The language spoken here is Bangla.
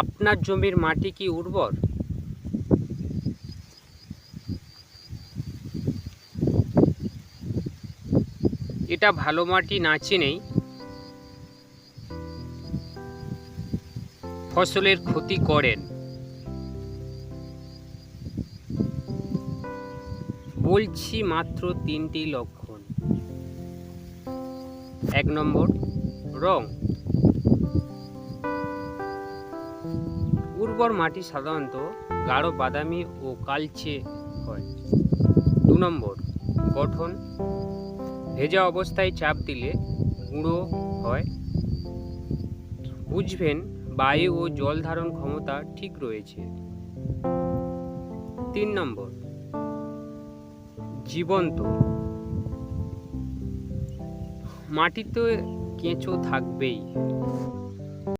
আপনার জমির মাটি কি উর্বর? এটা ভালো মাটি না চিনেই ফসলের ক্ষতি করেন। বলছি মাত্র 3টি লক্ষণ। 1 নম্বর, রং। উর্বর মাটি সাধারণত গাঢ় বাদামি ও কালচে হয়। 2 নম্বর, গঠন। ভেজা অবস্থায় চাপ দিলে গুঁড়ো হয়। বুঝবেন বায়ু ও জল ধারণ ক্ষমতা ঠিক রয়েছে। 3 নম্বর, জীবন্ত। মাটিতে কেঁচো থাকবেই।